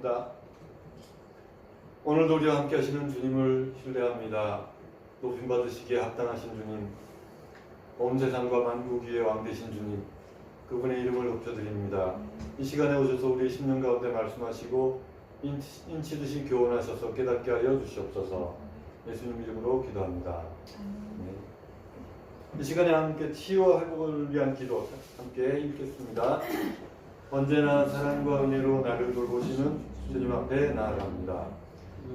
기도합니다. 오늘도 우리와 함께 하시는 주님을 신뢰합니다. 높임 받으시기에 합당하신 주님, 온 세상과 만국 위의 왕 되신 주님, 그분의 이름을 높여드립니다. 이 시간에 오셔서 우리의 심령 가운데 말씀하시고 인치듯이 교훈하셔서 깨닫게 하여 주시옵소서. 예수님 이름으로 기도합니다. 이 시간에 함께 치유와 회복을 위한 기도 함께 읽겠습니다. 언제나 사랑과 은혜로 나를 돌보시는 주님 앞에 나아갑니다.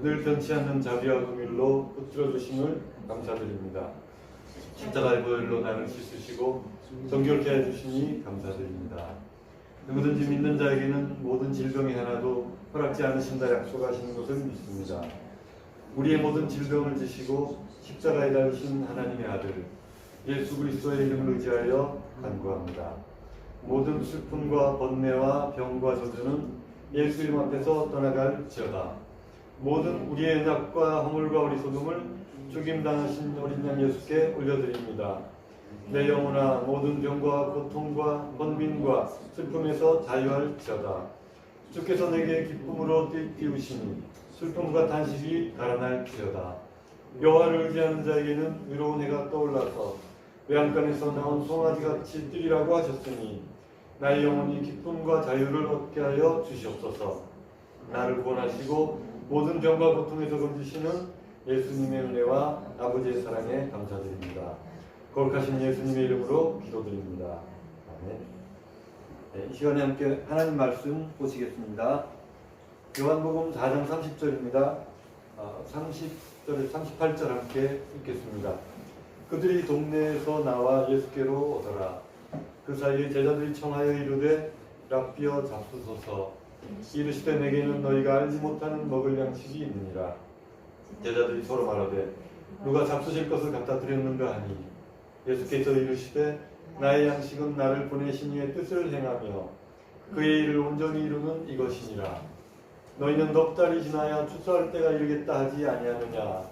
늘 변치 않는 자비와 긍휼로 붙들어 주심을 감사드립니다. 십자가의 보혈로 나를 씻으시고 정결케 해주시니 감사드립니다. 누구든지 믿는 자에게는 모든 질병이 하나도 허락지 않으신다 약속하시는 것을 믿습니다. 우리의 모든 질병을 지시고 십자가에 달리신 하나님의 아들 예수 그리스도의 이름을 의지하여 간구합니다. 모든 슬픔과 번뇌와 병과 저주는 예수 이름 앞에서 떠나갈지어다. 모든 우리의 연약과 허물과 어리석음을 죽임당하신 어린 양 예수께 올려드립니다. 내 영혼아 모든 병과 고통과 번민과 슬픔에서 자유할지어다. 주께서 내게 기쁨으로 띄우시니 슬픔과 단식이 달아날지어다. 여호와를 의지하는 자에게는 위로운 해가 떠올라서 외양간에서 나온 송아지같이 뛰리라고 하셨으니 나의 영혼이 기쁨과 자유를 얻게 하여 주시옵소서. 나를 구원하시고 모든 병과 고통에서 건지시는 예수님의 은혜와 아버지의 사랑에 감사드립니다. 거룩하신 예수님의 이름으로 기도드립니다. 아멘. 네, 이 시간에 함께 하나님 말씀 보시겠습니다. 요한복음 4장 30절입니다. 30절에 38절 함께 읽겠습니다. 그들이 동네에서 나와 예수께로 오더라. 그 사이에 제자들이 청하여 이르되 랍비여 잡수소서. 이르시되 내게는 너희가 알지 못하는 먹을 양식이 있느니라. 제자들이 서로 말하되 누가 잡수실 것을 갖다 드렸는가 하니 예수께서 이르시되 나의 양식은 나를 보내신 이의 뜻을 행하며 그의 일을 온전히 이루는 이것이니라. 너희는 넉 달이 지나야 추수할 때가 이르겠다 하지 아니하느냐.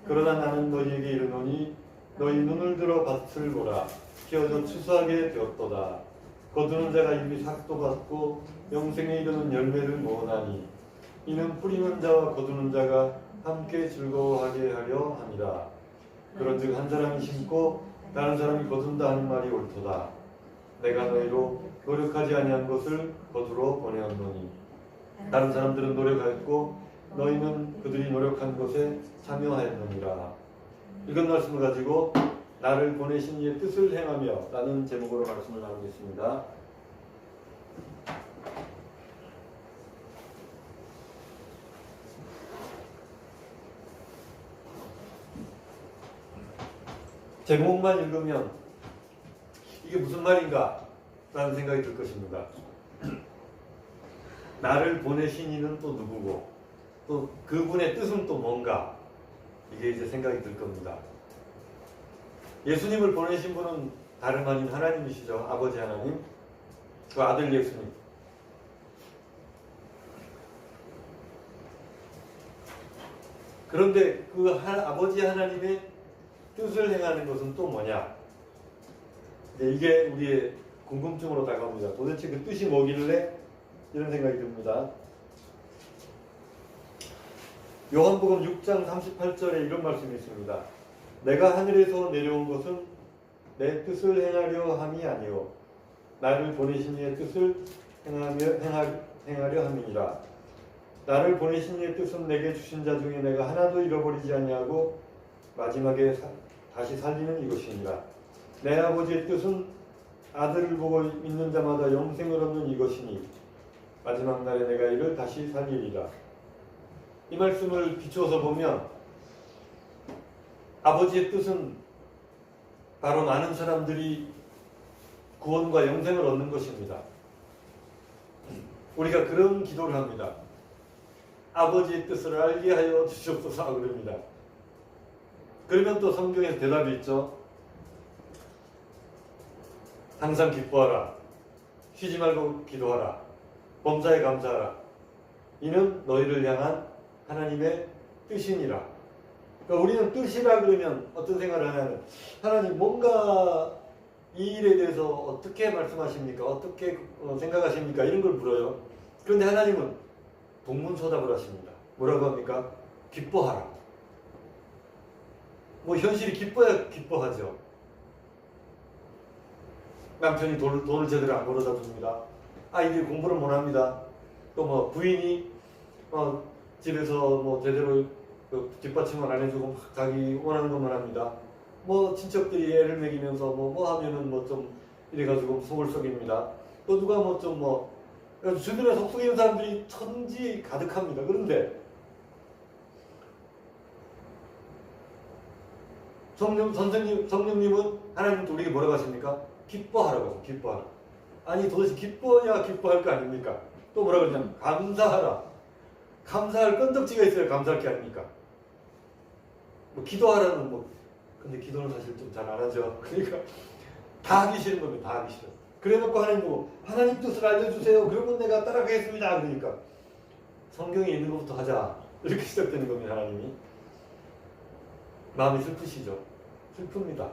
그러나 나는 너희에게 이르노니 너희 눈을 들어 밭을 보라. 키워져 추수하게 되었도다. 거두는 자가 이미 삭도 받고 영생에 이르는 열매를 모으나니 이는 뿌리는 자와 거두는 자가 함께 즐거워하게 하려 함이라. 그런즉 한 사람이 심고 다른 사람이 거둔다 하는 말이 옳도다. 내가 너희로 노력하지 아니한 것을 거두러 보내었노니 다른 사람들은 노력하였고 너희는 그들이 노력한 것에 참여하였느니라. 이건 말씀을 가지고 나를 보내신 이의 뜻을 행하며 라는 제목으로 말씀을 나누겠습니다. 제목만 읽으면 이게 무슨 말인가 라는 생각이 들 것입니다. 나를 보내신 이는 또 누구고 또 그분의 뜻은 또 뭔가, 이게 이제 생각이 들 겁니다. 예수님을 보내신 분은 다름 아닌 하나님이시죠. 아버지 하나님, 그 아들 예수님. 그런데 그 아버지 하나님의 뜻을 행하는 것은 또 뭐냐? 이게 우리의 궁금증으로 다가옵니다. 도대체 그 뜻이 뭐길래? 이런 생각이 듭니다. 요한복음 6장 38절에 이런 말씀이 있습니다. 내가 하늘에서 내려온 것은 내 뜻을 행하려 함이 아니요 나를 보내신 이의 뜻을 행하려 함이니라. 나를 보내신 이의 뜻은 내게 주신 자 중에 내가 하나도 잃어버리지 아니하고 마지막에 다시 살리는 이것이니라. 내 아버지의 뜻은 아들을 보고 믿는 자마다 영생을 얻는 이것이니 마지막 날에 내가 이를 다시 살리리라. 이 말씀을 비추어서 보면 아버지의 뜻은 바로 많은 사람들이 구원과 영생을 얻는 것입니다. 우리가 그런 기도를 합니다. 아버지의 뜻을 알게 하여 주시옵소서 그럽니다. 그러면 또 성경에서 대답이 있죠. 항상 기뻐하라. 쉬지 말고 기도하라. 범사에 감사하라. 이는 너희를 향한 하나님의 뜻이니라. 그러니까 우리는 뜻이라 그러면 어떤 생각을 하냐면 하나님 뭔가 이 일에 대해서 어떻게 말씀하십니까? 어떻게 생각하십니까? 이런 걸 물어요. 그런데 하나님은 동문서답을 하십니다. 뭐라고 합니까? 기뻐하라. 뭐 현실이 기뻐야 기뻐하죠. 남편이 돈을 제대로 안 벌어다 줍니다. 아이들이 공부를 못 합니다. 또 뭐 부인이 집에서 뭐 제대로 뒷받침을 안 해주고 막 자기 원하는 것만 합니다. 뭐 친척들이 애를 먹이면서 뭐 하면은 뭐 좀 이래가지고 속을 썩입니다. 또 누가 뭐 좀 주변에 속 썩이는 사람들이 천지 가득합니다. 그런데 성령님은 하나님도 우리에게 뭐라고 하십니까? 기뻐하라고 하죠. 기뻐하라. 아니 도대체 기뻐야 기뻐할 거 아닙니까? 또 뭐라고 그러냐면 감사하라. 감사할 건덕지가 있어야 감사할 게 아닙니까? 뭐 기도하라는 근데 기도는 사실 좀 잘 안 하죠. 그러니까 다 하기 싫은 겁니다. 다 하기 싫어. 그래놓고 하나님 보고 하나님 뜻을 알려주세요. 그러면 내가 따라가겠습니다. 그러니까 성경에 있는 것부터 하자. 이렇게 시작되는 겁니다. 하나님이. 마음이 슬프시죠? 슬픕니다.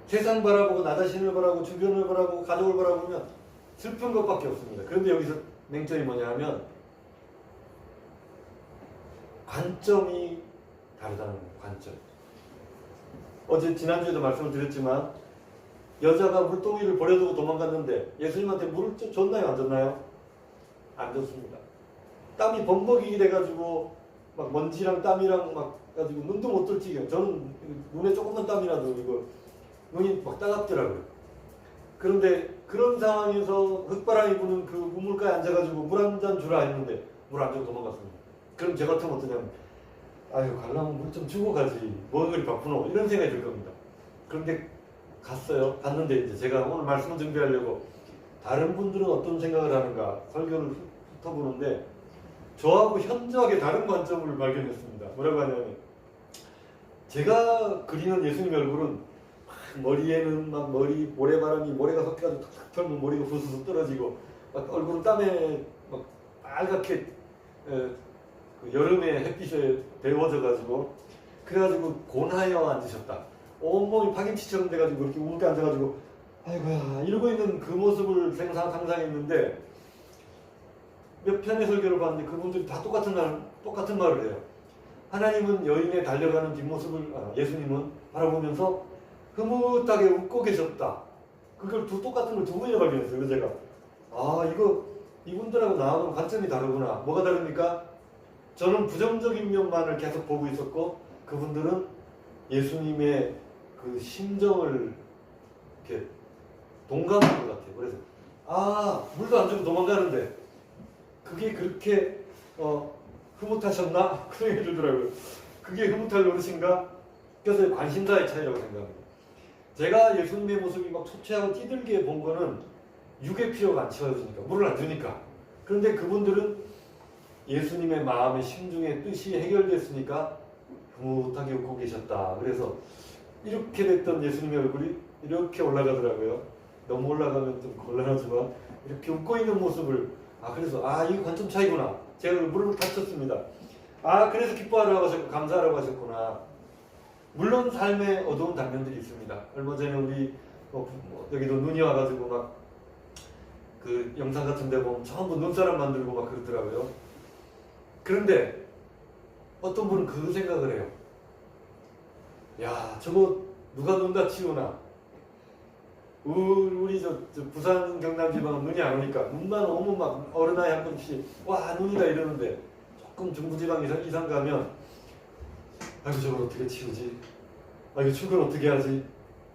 세상 바라보고 나 자신을 바라보고 주변을 바라보고 가족을 바라보면 슬픈 것밖에 없습니다. 그런데 여기서 맹점이 뭐냐 하면 관점이 다르다는 거예요. 관점. 어제 지난주에도 말씀을 드렸지만 여자가 물동이를 버려두고 도망갔는데 예수님한테 물을 줬나요? 안 줬나요? 안 줬습니다. 땀이 범벅이 돼가지고 막 먼지랑 땀이랑 막 가지고 눈도 못 뜰 지경. 저는 눈에 조금만 땀이라도 이거 눈이 막 따갑더라고요. 그런데 그런 상황에서 흙바람이 부는 그 우물가에 앉아가지고 물 한 잔 주라 했는데 물 안 주고 도망갔습니다. 그럼 제 같으면 어떠냐면 아유 가려면 물 좀 주고 가지 뭐 그리 바쁘노 이런 생각이 들 겁니다. 그런데 갔어요. 갔는데 이제 제가 오늘 말씀을 준비하려고 다른 분들은 어떤 생각을 하는가 설교를 훑어보는데 저하고 현저하게 다른 관점을 발견했습니다. 뭐라고 하냐면 제가 그리는 예수님 얼굴은 머리에는 막 모래바람이 모래가 섞여가지고 탁탁 털면 머리가 부스스 떨어지고 막 얼굴은 땀에 막 빨갛게 그 여름에 햇빛에 데워져가지고 그래가지고 곤하여 앉으셨다. 온몸이 파김치처럼 돼가지고 이렇게 우물게 앉아가지고 아이고야 이러고 있는 그 모습을 상상했는데 몇 편의 설교를 봤는데 그분들이 다 똑같은 말을 해요. 하나님은 여인의 달려가는 뒷모습을 예수님은 바라보면서 흐뭇하게 웃고 계셨다. 그걸 똑같은 걸 두 번이나 발견했어요. 그래서 제가 이거 이분들하고 나하고는 관점이 다르구나. 뭐가 다릅니까? 저는 부정적인 면만을 계속 보고 있었고 그분들은 예수님의 그 심정을 이렇게 동감한 것 같아요. 그래서 물도 안 주고 도망가는데 그게 그렇게 흐뭇하셨나? 그런 얘기 들더라고요. 그게 흐뭇할 노릇인가? 그래서 관심사의 차이라고 생각합니다. 제가 예수님의 모습이 막 초췌하고 띠들게 본 거는 육의 필요가 안 채워지니까 물을 안 주니까. 그런데 그분들은 예수님의 마음의 심중의 뜻이 해결됐으니까 흐뭇하게 웃고 계셨다. 그래서 이렇게 됐던 예수님의 얼굴이 이렇게 올라가더라고요. 너무 올라가면 좀 곤란하지만 이렇게 웃고 있는 모습을 그래서 이게 관점 차이구나. 제가 무릎을 다쳤습니다. 그래서 기뻐하라고 하셨고 감사하라고 하셨구나. 물론 삶에 어두운 단면들이 있습니다. 얼마 전에 우리 여기도 눈이 와가지고 막 그 영상 같은 데 보면 전부 눈사람 만들고 막 그러더라고요. 그런데 어떤 분은 그 생각을 해요. 야 저거 누가 눈 다 치우나. 우리 저 부산 경남 지방은 눈이 안 오니까 눈만 오면 막 어린아이 한 번씩 와 눈이다 이러는데 조금 중부지방 이상 가면 아이고 저걸 어떻게 치우지? 이거 출근 어떻게 하지?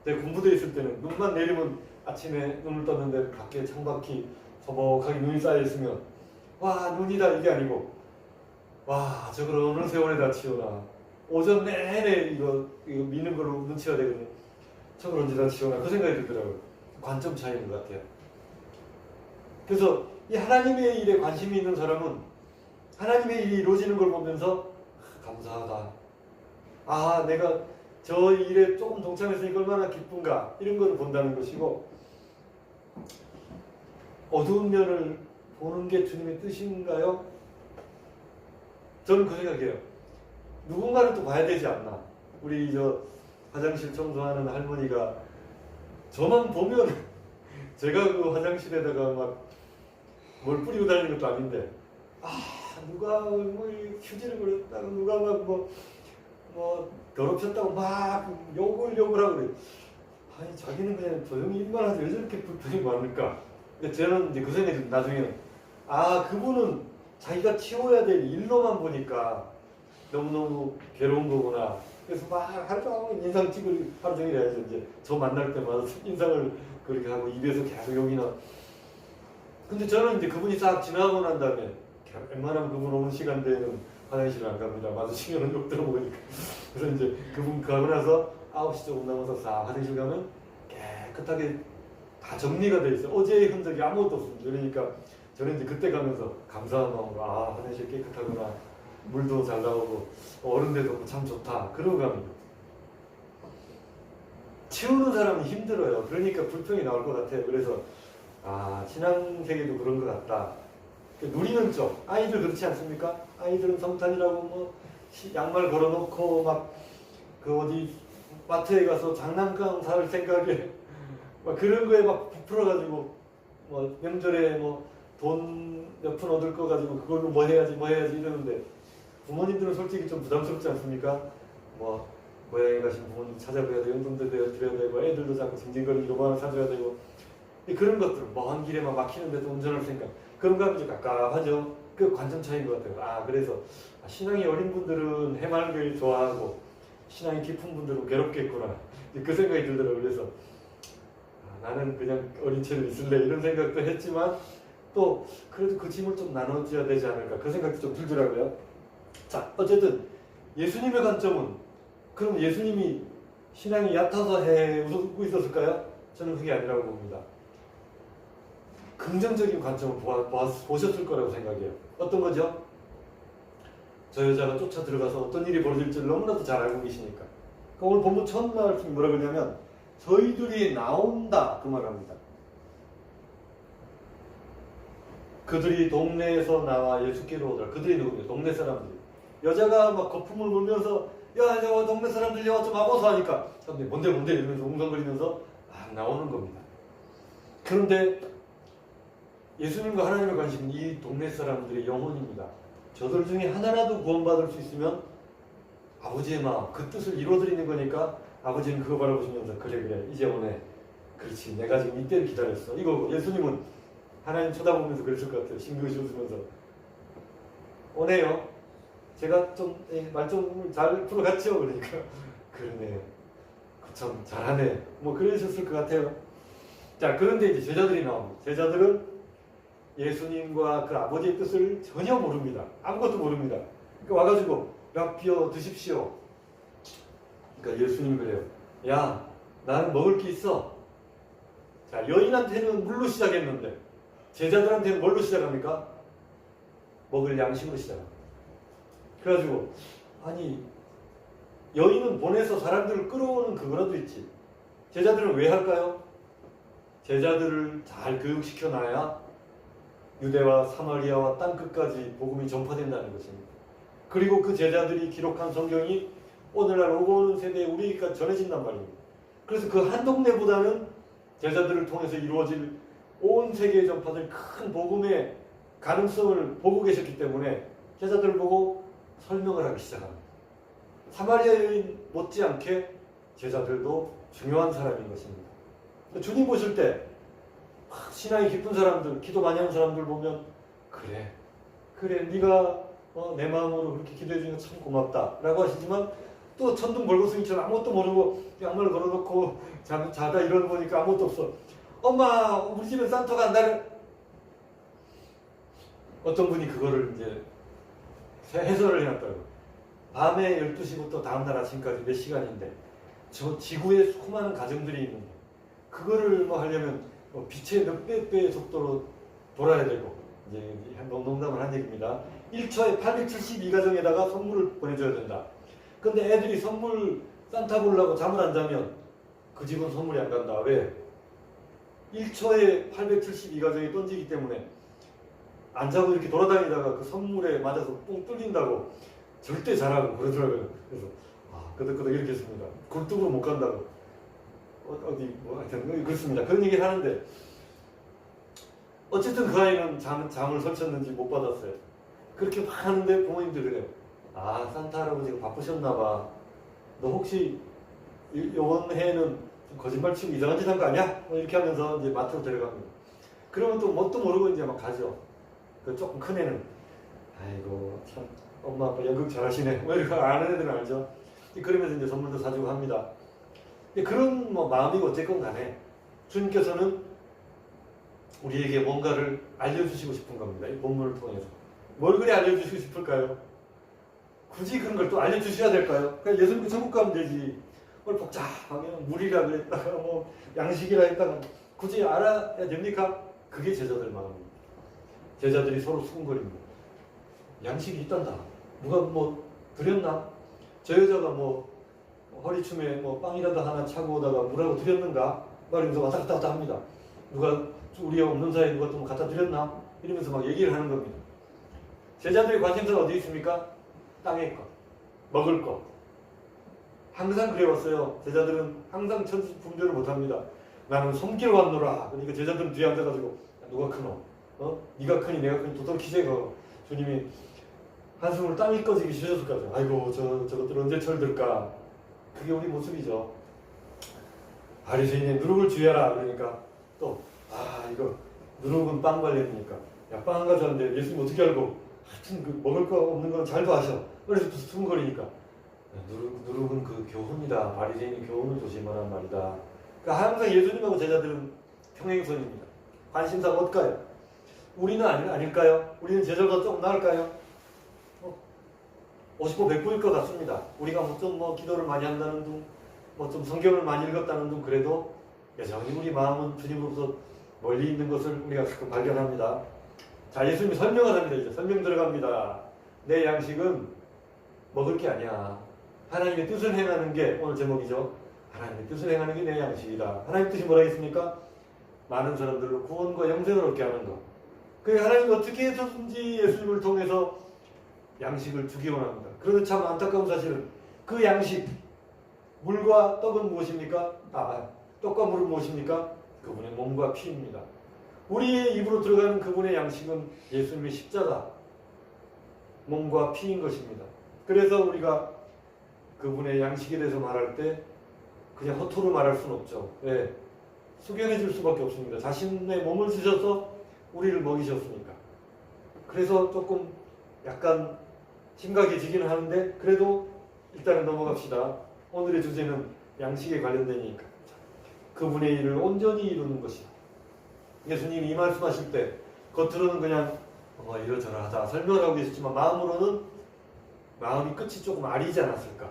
내가 공부대에 있을 때는 눈만 내리면 아침에 눈을 떴는데 밖에 창밖이 소복하게 눈이 쌓여있으면 와 눈이다 이게 아니고 와 저걸 어느 세월에다 치우나. 오전 내내 이거 미는 걸로 눈치가 되거든요. 저걸 언제다 치우나 그 생각이 들더라고요. 관점 차이인 것 같아요. 그래서 이 하나님의 일에 관심이 있는 사람은 하나님의 일이 이루어지는 걸 보면서 감사하다. 내가 저 일에 조금 동참했으니까 얼마나 기쁜가 이런 걸 본다는 것이고 어두운 면을 보는 게 주님의 뜻인가요? 저는 그 생각이에요. 누군가를 또 봐야 되지 않나. 우리 화장실 청소하는 할머니가 저만 보면 제가 그 화장실에다가 막 뭘 뿌리고 다니는 것도 아닌데 누가 뭐 휴지를 버렸다고 누가 뭐 더럽혔다고 막 욕을 하고 그래. 아니 자기는 그냥 조용히 일만 하지 왜 저렇게 불평이 많을까? 근데 저는 이제 그 생각이 나중에는 그분은 자기가 치워야 될 일로만 보니까 너무너무 괴로운 거구나. 그래서 막 하루 종일 인상 찍을 하루 종일 해야죠. 이제 저 만날 때마다 인상을 그렇게 하고 입에서 계속 욕이나. 근데 저는 이제 그분이 싹 지나가고 난 다음에 웬만하면 그분 오는 시간대에는 화장실을 안 갑니다. 마주치면 욕 들어보니까. 그래서 이제 그분 가고 나서 9시 조금 넘어서 싹 화장실 가면 깨끗하게 다 정리가 돼 있어요. 어제의 흔적이 아무것도 없습니다. 그러니까 저는 이제 그때 가면서 감사한 마음으로 화장실 깨끗하구나. 물도 잘 나오고 어른들도 참 좋다. 그러고 갑니다. 치우는 사람은 힘들어요. 그러니까 불평이 나올 것 같아요. 그래서 신앙세계도 그런 것 같다. 누리는 쪽 아이들 그렇지 않습니까? 아이들은 성탄이라고 뭐 양말 걸어놓고 막 그 어디 마트에 가서 장난감 살 생각에 막 그런 거에 막 부풀어가지고 뭐 명절에 뭐 돈 몇 푼 얻을 거 가지고 그걸로 뭐 해야지 이러는데 부모님들은 솔직히 좀 부담스럽지 않습니까? 뭐 고향에 가신 부모님 찾아뵈야 되고 용돈도 드려야 되고 애들도 자꾸 징징거리고 뭐 하나 사줘야 되고 그런 것들 먼 길에 막 막히는데도 운전할 생각 그런 거 하면 좀 깝깝하죠. 그 관점 차이인 것 같아요. 그래서 신앙이 어린 분들은 해맑을 좋아하고 신앙이 깊은 분들은 괴롭겠구나 그 생각이 들더라고요. 그래서 나는 그냥 어린 채로 있을래 이런 생각도 했지만 또 그래도 그 짐을 좀 나눠줘야 되지 않을까 그 생각도 좀 들더라고요. 자 어쨌든 예수님의 관점은 그럼 예수님이 신앙이 얕아서 웃고 있었을까요? 저는 그게 아니라고 봅니다. 긍정적인 관점을 보셨을 거라고 생각해요. 어떤 거죠? 저 여자가 쫓아 들어가서 어떤 일이 벌어질지를 너무나도 잘 알고 계시니까. 오늘 본문 첫 말씀이 뭐라 그러냐면 저희들이 나온다 그 말합니다. 그들이 동네에서 나와 예수께로 오더라. 그들이 누구냐? 동네 사람들. 여자가 막 거품을 물면서 야 동네 사람들 좀 와보소 하니까 사람들이 뭔데 이러면서 웅성거리면서 나오는 겁니다. 그런데 예수님과 하나님의 관심은 이 동네 사람들의 영혼입니다. 저들 중에 하나라도 구원받을 수 있으면 아버지의 마음, 그 뜻을 이루어드리는 거니까 아버지는 그거 바라보시면서 그래 이제 오네. 그렇지 내가 지금 이때를 기다렸어. 이거고 예수님은 하나님 쳐다보면서 그랬을 것 같아요. 싱긋이 웃으면서 오네요. 제가 좀 말 좀 잘 풀어갔죠. 그러니까 그러네. 참 잘하네. 뭐 그러셨을 것 같아요. 자 그런데 이제 제자들이 나옵니다. 제자들은 예수님과 그 아버지의 뜻을 전혀 모릅니다. 아무것도 모릅니다. 그러니까 와가지고 라피어 드십시오. 그러니까 예수님 그래요. 야 나는 먹을 게 있어. 자 여인한테는 물로 시작했는데 제자들한테는 뭘로 시작합니까? 먹을 양식으로 시작합니다. 그래가지고 아니 여인은 보내서 사람들을 끌어오는 그거라도 있지. 제자들은 왜 할까요? 제자들을 잘 교육시켜놔야 유대와 사마리아와 땅끝까지 복음이 전파된다는 것입니다. 그리고 그 제자들이 기록한 성경이 오늘날 오고 오는 세대에 우리에게까지 전해진단 말입니다. 그래서 그 한 동네보다는 제자들을 통해서 이루어질 온 세계에 전파될 큰 복음의 가능성을 보고 계셨기 때문에 제자들을 보고 설명을 하기 시작합니다. 사마리아 여인 못지않게 제자들도 중요한 사람인 것입니다. 주님 보실 때 신앙이 깊은 사람들, 기도 많이 하는 사람들 보면 그래 네가 내 마음으로 그렇게 기도해 주니까 참 고맙다 라고 하시지만 또 천둥 벌거숭이처럼 아무것도 모르고 양말 걸어놓고 자다 일어나 보니까 아무것도 없어. 엄마 우리 집에 산타가 나를 어떤 분이 그거를 이제 해설을 해놨더라고요. 밤에 12시부터 다음날 아침까지 몇 시간인데 저 지구에 수많은 가정들이 있는데 그거를 하려면 빛의 몇 배의 속도로 돌아야 되고 이제 농담을 한 얘기입니다. 1초에 872가정에다가 선물을 보내줘야 된다. 근데 애들이 선물 산타 보려고 잠을 안 자면 그 집은 선물이 안 간다. 왜? 1초에 872가정이 던지기 때문에 안 자고 이렇게 돌아다니다가 그 선물에 맞아서 뻥 뚫린다고 절대 잘하고 그러더라고요. 그래서 끄덕끄덕 이렇게 했습니다. 굴뚝으로 못 간다고. 어디 하여튼 그렇습니다. 그런 얘기를 하는데 어쨌든 그 아이는 잠을 설쳤는지 못 받았어요. 그렇게 막 하는데 부모님들 그래요. 아, 산타 할아버지가 바쁘셨나 봐. 너 혹시 이번 해에는 거짓말 치고 이상한 짓 한 거 아니야? 뭐 이렇게 하면서 이제 마트로 데려갑니다. 그러면 또 뭣도 모르고 이제 막 가죠. 그 조금 큰 애는 아이고 참 엄마 아빠 연극 잘하시네. 뭐 이렇게 아는 애들은 알죠. 그러면서 이제 선물도 사주고 합니다. 그런 뭐 마음이 어쨌건 간에 주님께서는 우리에게 뭔가를 알려주시고 싶은 겁니다. 이 본문을 통해서. 뭘 그리 알려주시고 싶을까요? 굳이 그런 걸 또 알려주셔야 될까요? 그냥 예수님께 천국 가면 되지. 뭘 복잡하게 물이라 그랬다가 뭐 양식이라 했다가 굳이 알아야 됩니까? 그게 제자들 마음입니다. 제자들이 서로 수군거립니다. 양식이 있단다. 누가 뭐 드렸나? 저 여자가 뭐 허리춤에 뭐 빵이라도 하나 차고 오다가 물하고 드렸는가? 말이면서 왔다 갔다 합니다. 누가 우리 없는 사이에 누가 또 갖다 드렸나? 이러면서 막 얘기를 하는 겁니다. 제자들의 관심사가 어디 있습니까? 땅의 것, 먹을 것. 항상 그래왔어요. 제자들은 항상 천지분별을 못합니다. 나는 섬기러 왔노라. 그러니까 제자들은 뒤에 앉아가지고 누가 크노? 네가 크니 내가 크니 도덕키제 거. 주님이 한숨을 땀이 꺼지기 쉬셨을 거죠. 아이고 저것들 언제 철들까. 그게 우리 모습이죠. 바리새인의 누룩을 주의하라. 그러니까 또 이거 누룩은 빵 관련이니까 야 빵 가져왔는데 예수님 어떻게 알고 하여튼 그 먹을 거 없는 건 잘도 아셔. 그래서 수근거리니까 누룩은 그 교훈이다. 바리새인의 교훈을 조심하란 말이다. 그러니까 항상 예수님하고 제자들은 평행선입니다. 관심사가 뭘까요? 우리는 아닐까요? 우리는 제자보다 조금 나을까요? 50보 100보일 것 같습니다. 우리가 뭐 기도를 많이 한다는 둥, 뭐 좀 성경을 많이 읽었다는 둥 그래도 여전히 우리 마음은 주님으로부터 멀리 있는 것을 우리가 가끔 발견합니다. 자, 예수님이 설명을 합니다. 이제 설명 들어갑니다. 내 양식은 먹을 게 아니야. 하나님의 뜻을 행하는 게 오늘 제목이죠. 하나님의 뜻을 행하는 게 내 양식이다. 하나님 뜻이 뭐라겠습니까? 많은 사람들로 구원과 영생을 얻게 하는 것. 그러니까 하나님이 어떻게 해서든지 예수님을 통해서 양식을 주기 원합니다. 그런데 참 안타까운 사실은 그 양식, 물과 떡은 무엇입니까? 떡과 물은 무엇입니까? 그분의 몸과 피입니다. 우리의 입으로 들어가는 그분의 양식은 예수님의 십자가, 몸과 피인 것입니다. 그래서 우리가 그분의 양식에 대해서 말할 때 그냥 허투루 말할 수는 없죠. 네. 숙연해 줄 수밖에 없습니다. 자신의 몸을 주셔서 우리를 먹이셨으니까. 그래서 조금 약간 심각해지기는 하는데 그래도 일단은 넘어갑시다. 오늘의 주제는 양식에 관련되니까 그분의 일을 온전히 이루는 것이다. 예수님이 이 말씀하실 때 겉으로는 그냥 이러저러 하다 설명을 하고 계셨지만 마음으로는 마음이 끝이 조금 아리지 않았을까.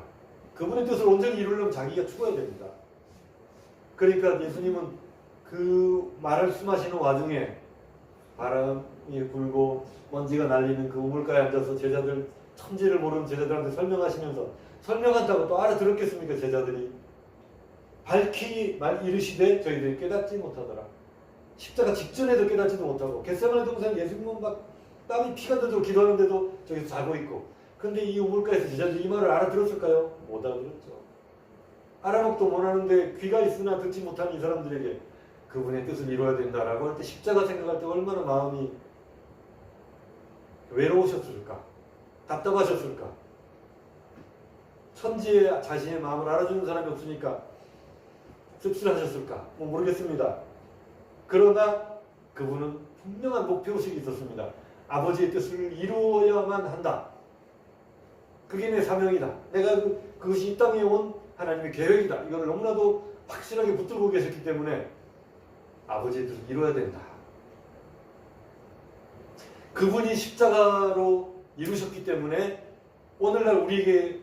그분의 뜻을 온전히 이루려면 자기가 죽어야 됩니다. 그러니까 예수님은 그 말씀하시는 와중에 바람이 불고 먼지가 날리는 그 우물가에 앉아서 제자들 천지를 모르는 제자들한테 설명하시면서 설명한다고 또 알아들었겠습니까? 제자들이 밝히 이르시되 저희들이 깨닫지 못하더라. 십자가 직전에도 깨닫지도 못하고 겟세마네 동산 예수님은 막 땀이 피가 들도록 기도하는데도 저기서 자고 있고 근데 이 우물가에서 제자들이 이 말을 알아들었을까요? 못 알아들었죠. 알아먹도 못하는데 귀가 있으나 듣지 못한 이 사람들에게 그분의 뜻을 이루어야 된다라고 할 때 십자가 생각할 때 얼마나 마음이 외로우셨을까? 답답하셨을까? 천지에 자신의 마음을 알아주는 사람이 없으니까 씁쓸하셨을까? 모르겠습니다. 그러나 그분은 분명한 목표의식이 있었습니다. 아버지의 뜻을 이루어야만 한다. 그게 내 사명이다. 내가 그것이 이 땅에 온 하나님의 계획이다. 이걸 너무나도 확실하게 붙들고 계셨기 때문에 아버지의 뜻을 이루어야 된다. 그분이 십자가로 이루셨기 때문에 오늘날 우리에게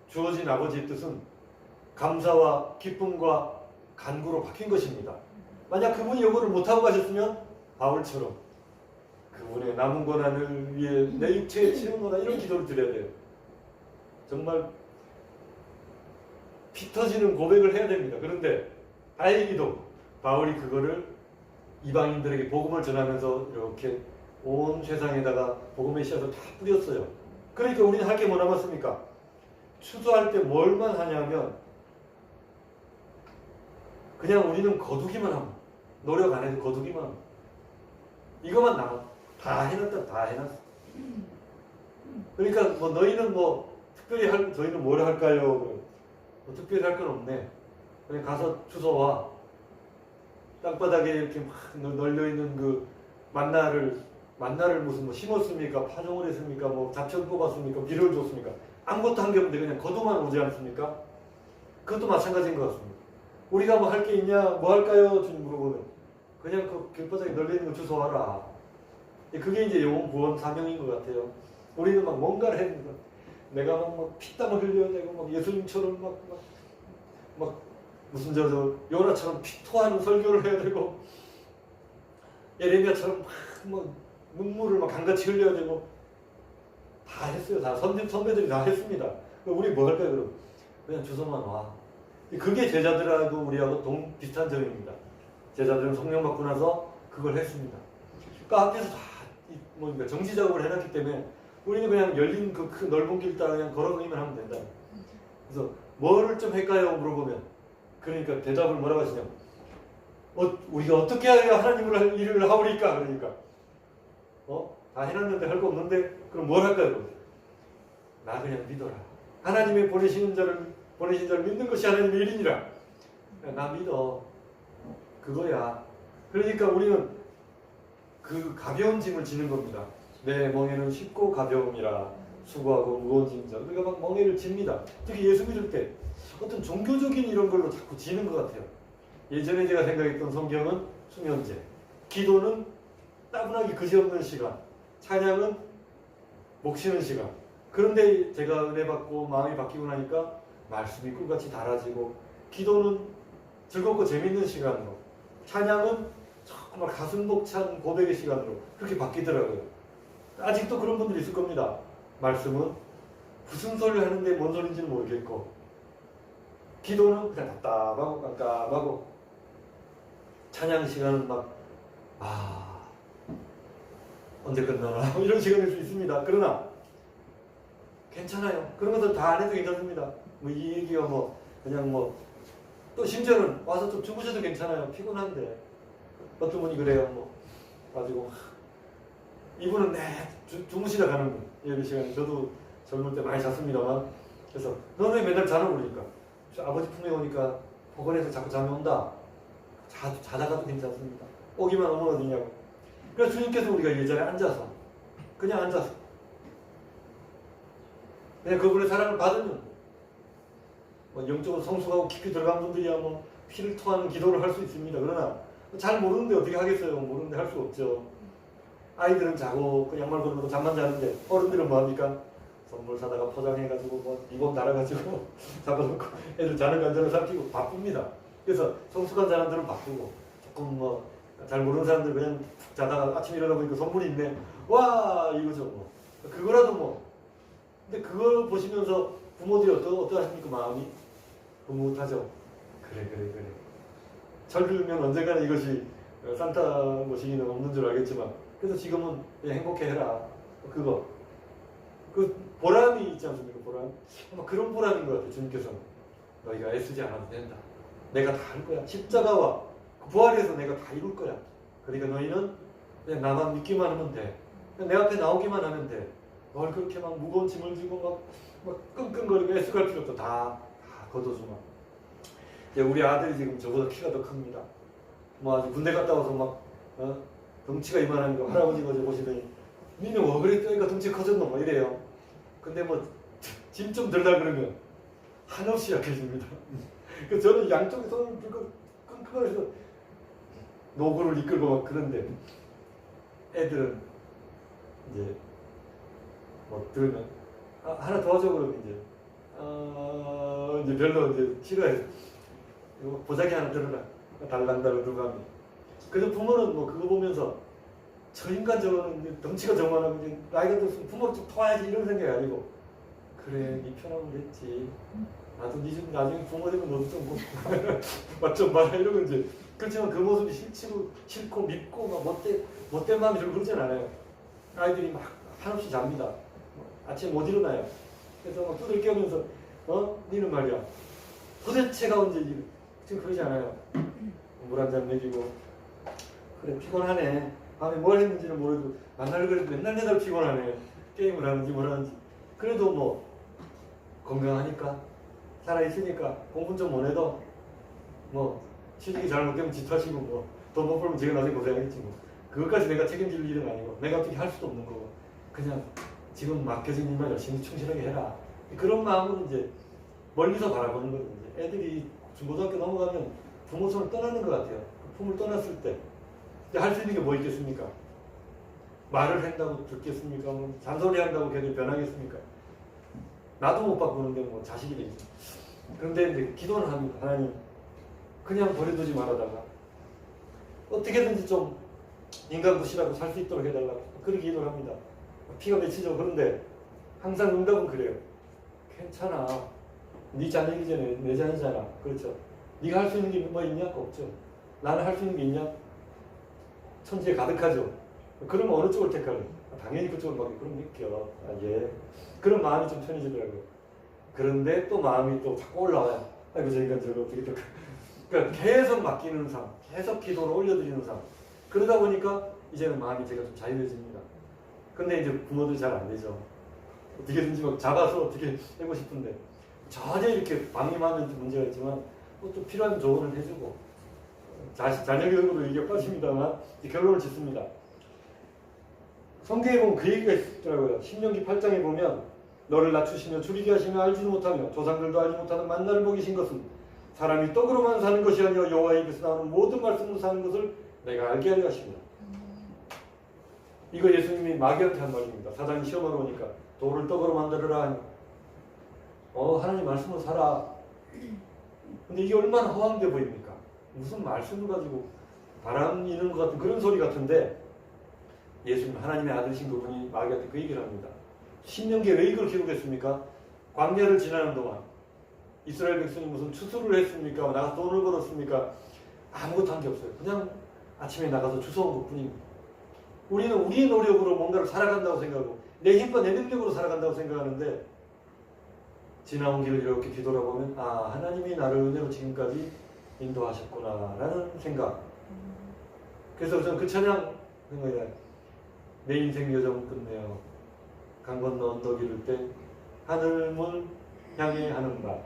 주어진 아버지의 뜻은 감사와 기쁨과 간구로 바뀐 것입니다. 만약 그분이 요구를 못하고 가셨으면 바울처럼 그분의 남은 고난을 위해 내 육체에 치는구나 이런 기도를 드려야 돼요. 정말 피 터지는 고백을 해야 됩니다. 그런데 다행히도 바울이 그거를 이방인들에게 복음을 전하면서 이렇게 온 세상에다가 복음의 씨앗을 다 뿌렸어요. 그러니까 우리는 할 게 뭐 남았습니까? 추수할 때 뭘만 하냐면 그냥 우리는 거두기만 합니다. 노력 안 해도 거두기만 합니다. 이것만 남아. 다 해놨다 다 해놨어. 그러니까 뭐 너희는 뭐 특별히 저희는 뭘 할까요? 뭐 특별히 할 건 없네. 그냥 가서 주워와. 땅바닥에 이렇게 막 널려 있는 그 만나를 무슨 뭐 심었습니까? 파종을 했습니까? 뭐 잡초 뽑았습니까? 비료를 줬습니까? 아무것도 한 게 없는데 그냥 거두만 오지 않습니까? 그것도 마찬가지인 것 같습니다. 우리가 뭐 할 게 있냐? 뭐 할까요? 주님 물어보면 그냥 그 길바닥에 널려 있는 거 주워와라. 그게 이제 영혼 구원 사명인 것 같아요. 우리는 막 뭔가를 해야 됩니다. 내가 막 피땀을 흘려야 되고 막 예수님처럼 막 무슨 저 요나처럼 피토하는 설교를 해야 되고 예레미야처럼 막 눈물을 막 강같이 흘려야 되고 다 했어요. 다 선배들이 다 했습니다. 우리 뭐 할까요? 그럼 그냥 주소만 와. 그게 제자들하고 우리하고 비슷한 점입니다. 제자들은 성령 받고 나서 그걸 했습니다. 그러니까 앞에서 다 그러니까 정지 작업을 해놨기 때문에 우리는 그냥 열린 그 큰 넓은 길 따라 그냥 걸어가기만 하면 된다. 그래서 뭐를 좀 할까요? 물어보면 그러니까 대답을 뭐라고 하시냐? 우리가 어떻게 해야 하나님을 일을 하오리까? 그러니까 다 해놨는데 할 거 없는데 그럼 뭘 할까요? 나 그냥 믿어라. 하나님의 보내신 자를 믿는 것이 하나님의 일이니라. 나 믿어. 그거야. 그러니까 우리는 그 가벼운 짐을 지는 겁니다. 내 멍에는 쉽고 가벼움이라 수고하고 무거운 짐자. 우리가 막 멍에를 집니다. 특히 예수 믿을 때 어떤 종교적인 이런 걸로 자꾸 지는 것 같아요. 예전에 제가 생각했던 성경은 수면제, 기도는 따분하게 그지없는 시간, 찬양은 목 쉬는 시간. 그런데 제가 은혜 받고 마음이 바뀌고 나니까 말씀이 꿀같이 달아지고 기도는 즐겁고 재밌는 시간으로, 찬양은 정말 가슴 벅찬 고백의 시간으로 그렇게 바뀌더라고요. 아직도 그런 분들이 있을 겁니다. 말씀은 무슨 소리를 하는데 뭔 소리인지는 모르겠고 기도는 그냥 답답하고 깜깜하고 찬양 시간은 언제 끝나나 이런 시간일 수 있습니다. 그러나 괜찮아요. 그런 것들 다 안 해도 괜찮습니다. 이 얘기가 그냥 또 심지어는 와서 좀 주무셔도 괜찮아요. 피곤한데 어떤 분이 그래요. 가지고 이분은 주무시다 가는 분. 예배 시간에 저도 젊을 때 많이 잤습니다만 그래서 너는 왜 맨날 자는 거니까 아버지 품에 오니까 복원해서 자꾸 잠이 온다. 자다가도 괜찮습니다. 오기만 오면 어디냐고. 그래서 주님께서 우리가 예전에 그냥 앉아서 그냥 그분의 사랑을 받으면 영적으로 성숙하고 깊이 들어간 분들이야 피를 토하는 기도를 할 수 있습니다. 그러나 잘 모르는데 어떻게 하겠어요? 모르는데 할 수 없죠. 아이들은 자고 그 양말 걸고 잠만 자는데 어른들은 뭐합니까? 선물 사다가 포장해가지고 이곳 날아가지고 잡아놓고 애들 자는 간절을 삼키고 바쁩니다. 그래서 성숙한 사람들은 바쁘고 조금 잘 모르는 사람들 그냥 푹 자다가 아침 일어나 보니까 선물이 있네. 와 이거죠 그거라도 근데 그걸 보시면서 부모들이 어떠하십니까? 마음이 흐뭇하죠. 그래 철들면 언젠가는 이것이 산타 모시기는 없는 줄 알겠지만 그래서 지금은 그냥 행복해해라. 그 보람이 있지 않습니까? 보람. 아마 그런 보람인 것 같아요. 주님께서는 너희가 애쓰지 않아도 된다. 내가 다 할 거야. 십자가와 그 부활에서 내가 다 이룰 거야. 그러니까 너희는 그냥 나만 믿기만 하면 돼. 그냥 내 앞에 나오기만 하면 돼. 널 그렇게 무거운 짐을 지고 막 끙끙거리고 애쓰갈 필요 없어. 다 걷어주마. 우리 아들이 지금 저보다 키가 더 큽니다. 아주 군대 갔다 와서 덩치가 이만한 거 할아버지가 어제 보시더니 니는 왜 그래 떠니까 덩치 커졌노? 이래요. 근데 짐 좀 들라 그러면 한없이 약해집니다. 그래서 저는 양쪽에 손을 들고 끙끙거려서 노고를 이끌고 그런데 애들은 이제 들으면 하나 도와줘 그러면 이제 별로 싫어해요. 보자기 하나 들어라. 달랑달랑 들고 합니다. 그래서 부모는 그거 보면서 저 인간 저거는 덩치가 저만하고 나이가 들었으면 부모를 좀 도와야지 이런 생각이 아니고 그래 니 편하면 됐지. 나도 니 좀 나중에 부모 되면 너도 좀 좀 봐라 이러고 그렇지만 그 모습이 싫고 밉고 못된 마음이 들고 그러진 않아요. 아이들이 한없이 잡니다. 아침에 못 일어나요. 그래서 두들 깨우면서 니는 말이야 도대체가 언제 지금 그러지 않아요. 물 한 잔 먹이고 그래 피곤하네. 밤에 뭘 했는지는 모르고 만나려 그래도 맨날 피곤하네. 게임을 하는지 뭘 하는지 그래도 뭐 건강하니까 살아있으니까 공부 좀 못해도 뭐 취직이 잘못되면 지 탓이고 뭐 돈 못 벌면 제가 나중에 고생하겠지 뭐 그것까지 내가 책임질 일은 아니고 내가 어떻게 할 수도 없는 거고 그냥 지금 맡겨진 일만 열심히 충실하게 해라 그런 마음으로 이제 멀리서 바라보는 거죠. 애들이 중고등학교 넘어가면 부모 손을 떠나는 것 같아요. 품을 떠났을 때 할 수 있는 게 뭐 있겠습니까? 말을 한다고 듣겠습니까? 뭐 잔소리 한다고 걔들 변하겠습니까? 나도 못 바꾸는데 뭐 자식이 되겠죠. 그런데 이제 기도는 합니다. 하나님 그냥 버려두지 말아달라. 어떻게든지 좀 인간구시라고 살 수 있도록 해달라고 그렇게 기도를 합니다. 피가 맺히죠. 그런데 항상 응답은 그래요. 괜찮아. 네 자녀이기 전에 내 자녀잖아. 그렇죠. 네가 할 수 있는 게 뭐 있냐? 없죠. 나는 할 수 있는 게 있냐? 천지에 가득하죠. 그러면 어느 쪽을 택할래? 당연히 그쪽을 막 그럼 믿겨. 예. 그런 마음이 좀 편해지더라고요. 그런데 또 마음이 또 자꾸 올라와요. 아이고 저 인간 저거 어떻게 또 그러니까 계속 맡기는 삶, 계속 기도를 올려드리는 삶. 그러다 보니까 이제는 마음이 제가 좀 자유해집니다. 근데 이제 부모들 잘 안 되죠. 어떻게든지 막 잡아서 어떻게 하고 싶은데 전혀 이렇게 방임하면 좀 문제가 있지만 또 필요한 조언을 해주고 자녀 교육으로 이게 빠집니다만 결론을 짓습니다. 성경에 보면 그 얘기가 있더라고요. 신명기 8장에 보면 너를 낮추시며 줄이게 하시며 알지도 못하며 조상들도 알지 못하는 만나를 먹이신 것은 사람이 떡으로만 사는 것이 아니라 여호와의 입에서 나오는 모든 말씀으로 사는 것을 내가 알게 하려 하십니다. 이거 예수님이 마귀한테 한 말입니다. 사단이 시험하러 오니까 돌을 떡으로 만들어라 하니 하나님 말씀으로 살아. 근데 이게 얼마나 허황돼 보입니까? 무슨 말씀을 가지고 바람 이는 것 같은 그런 소리 같은데 예수님 하나님의 아들이신 그분이 마귀한테 그 얘기를 합니다. 신명기에 왜 이걸 기록했습니까? 광야를 지나는 동안 이스라엘 백성이 무슨 추수를 했습니까? 나가서 돈을 벌었습니까? 아무것도 한 게 없어요. 그냥 아침에 나가서 주워온 것 뿐입니다. 우리는 우리의 노력으로 뭔가를 살아간다고 생각하고 내 힘과 내 능력으로 살아간다고 생각하는데 지나온 길을 이렇게 뒤돌아보면 하나님이 나를 은혜로 지금까지 인도하셨구나 라는 생각. 그래서 저는 그 찬양 생각이 나요. 내 인생 여정 끝내어 강 건너 언덕 이를 때 하늘문 향해 하는 말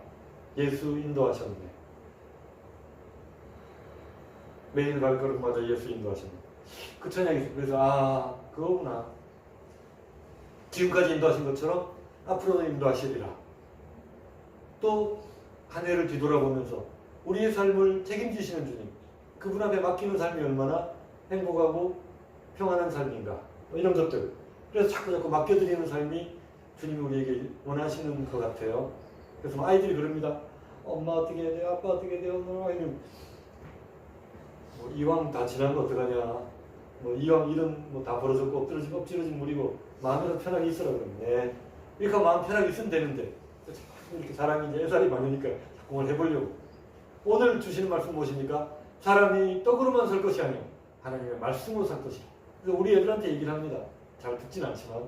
예수 인도하셨네. 매일 발걸음마다 예수 인도하셨네. 그 찬양이 있어요. 그래서 그거구나. 지금까지 인도하신 것처럼 앞으로도 인도하시리라. 또 한 해를 뒤돌아보면서 우리의 삶을 책임지시는 주님, 그분 앞에 맡기는 삶이 얼마나 행복하고 평안한 삶인가, 이런 것들. 그래서 자꾸 맡겨드리는 삶이 주님이 우리에게 원하시는 것 같아요. 그래서 아이들이 그럽니다. 엄마 어떻게 해야 돼? 아빠 어떻게 해야 돼요? 뭐 이왕 다 지난 거 어떡하냐? 뭐 이왕 일은 뭐 다 벌어졌고 엎질러진 물이고 마음에서 편하게 있으라 그러네. 이렇게 마음 편하게 있으면 되는데 이렇게 사람이 이제 애살이 많으니까 자꾸 뭘 해보려고. 오늘 주시는 말씀 무엇입니까? 사람이 떡으로만 살 것이 아니요 하나님의 말씀으로 살 것이다. 그래서 우리 애들한테 얘기를 합니다. 잘 듣진 않지만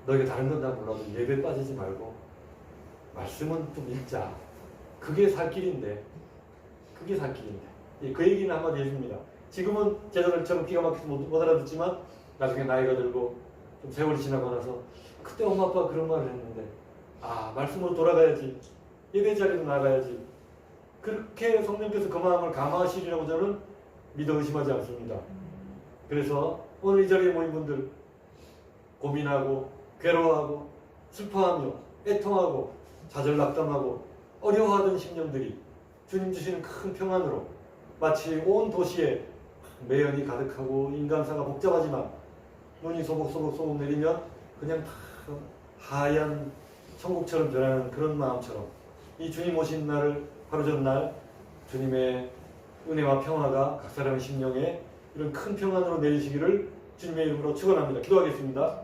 너희가 다른 건 다 몰라도 예배 빠지지 말고 말씀은 좀 읽자. 그게 살 길인데 그 얘기는 한마디 해줍니다. 지금은 제자들처럼 기가 막혀서 못 알아듣지만 나중에 나이가 들고 좀 세월이 지나고 나서 그때 엄마 아빠가 그런 말을 했는데 말씀으로 돌아가야지. 예배 자리로 나가야지. 그렇게 성령께서 그 마음을 감화하시리라고 저는 믿어 의심하지 않습니다. 그래서 오늘 이 자리에 모인 분들 고민하고 괴로워하고 슬퍼하며 애통하고 좌절낙담하고 어려워하던 심령들이 주님 주시는 큰 평안으로 마치 온 도시에 매연이 가득하고 인간사가 복잡하지만 눈이 소복소복 내리면 그냥 다 하얀 천국처럼 변하는 그런 마음처럼 이 주님 오신 날을 하루 전날 주님의 은혜와 평화가 각 사람의 심령에 이런 큰 평안으로 내리시기를 주님의 이름으로 축원합니다. 기도하겠습니다.